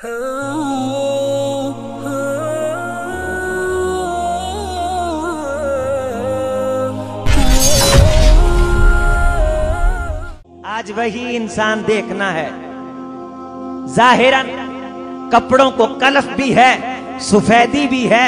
आज वही इंसान देखना है। जाहिरन कपड़ों को कलफ भी है, सफेदी भी है,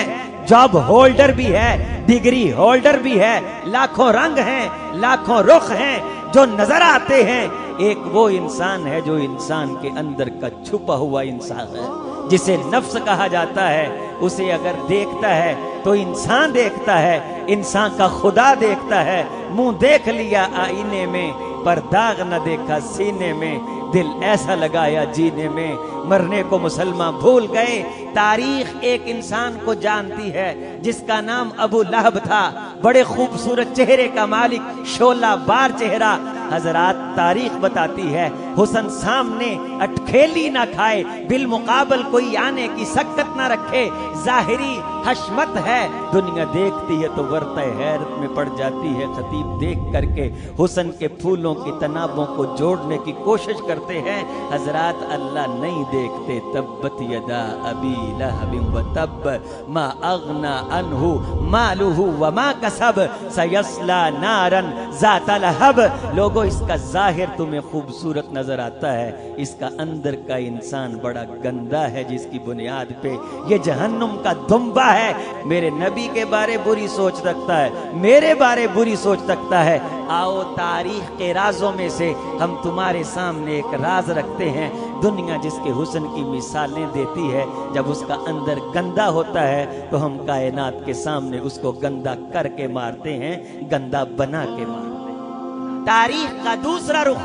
जॉब होल्डर भी है, डिग्री होल्डर भी है, लाखों रंग हैं, लाखों रुख हैं जो नजर आते हैं। एक वो इंसान है जो इंसान के अंदर का छुपा हुआ इंसान है, जिसे नफ्स कहा जाता है। उसे अगर देखता है तो इंसान देखता है, इंसान का खुदा देखता है। मुंह देख लिया आईने में, पर दाग न देखा सीने में। दिल ऐसा लगाया जीने में, मरने को मुसलमान भूल गए। तारीख एक इंसान को जानती है जिसका नाम अबू लहब था। बड़े खूबसूरत चेहरे का मालिक, शोला बार चेहरा। हजरात तारीख बताती है, हुसन सामने अटखेली ना खाए, बिल मुकाबल कोई आने की सकत ना रखे। जाहिरी हशमत है, दुनिया देखती है तो वर्त हैरत में पड़ जाती है। खतीब देख करके हुसन के फूलों की तनाबों को जोड़ने की कोशिश करते हैं। हजरात अल्लाह नहीं देखते। तब्बत यदा अबी लहबिन व तब, मा अगना अनहु मालुहु व मा कसब, सयस्ला नारन ज़ाता लहब। लोगों, इसका जाहिर तुम्हें खूबसूरत नजर आता है, इसका अंदर का इंसान बड़ा गंदा है, जिसकी बुनियाद पे ये जहन्नुम का दुम्बा है। मेरे नबी के बारे बुरी सोच रखता है, मेरे बारे बुरी सोच रखता है। आओ तारीख के राजों में से हम तुम्हारे सामने एक राज रखते हैं। दुनिया जिसके हुस्न की मिसालें देती है, जब उसका अंदर गंदा होता है तो हम कायनात के सामने उसको गंदा करके मारते हैं, गंदा बना के मारते हैं। तारीख का दूसरा रुख,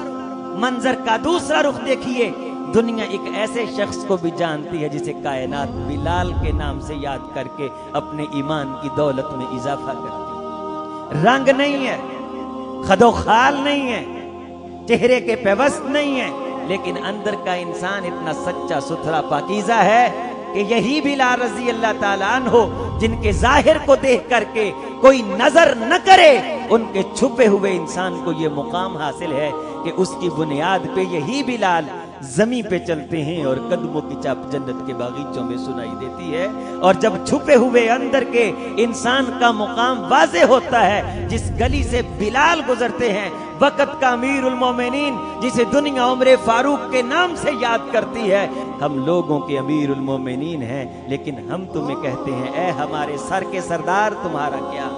मंजर का दूसरा रुख देखिए। दुनिया एक ऐसे शख्स को भी जानती है जिसे कायनात बिलाल के नाम से याद करके अपने ईमान की दौलत में इजाफा करती है। रंग नहीं है, खदोखाल नहीं है, चेहरे के पेवस्त नहीं है, लेकिन अंदर का इंसान इतना सच्चा सुथरा पाकीज़ा है कि यही बिलाल रज़ी अल्लाह ताला अन्हु, जिनके जाहिर को देख करके कोई नजर न करे, उनके छुपे हुए इंसान को यह मुकाम हासिल है कि उसकी बुनियाद पे यही बिलाल जमी पे चलते हैं और कदमों की चाप जन्नत के बागीचों में सुनाई देती है। और जब छुपे हुए अंदर के इंसान का मुकाम वाज़े होता है, जिस गली से बिलाल गुजरते हैं, वक़्त का अमीरुल मोमिनीन, जिसे दुनिया उम्र फारूक के नाम से याद करती है, हम लोगों के अमीरुल मोमिनीन हैं, लेकिन हम तुम्हें कहते हैं, ए हमारे सर के सरदार, तुम्हारा क्या।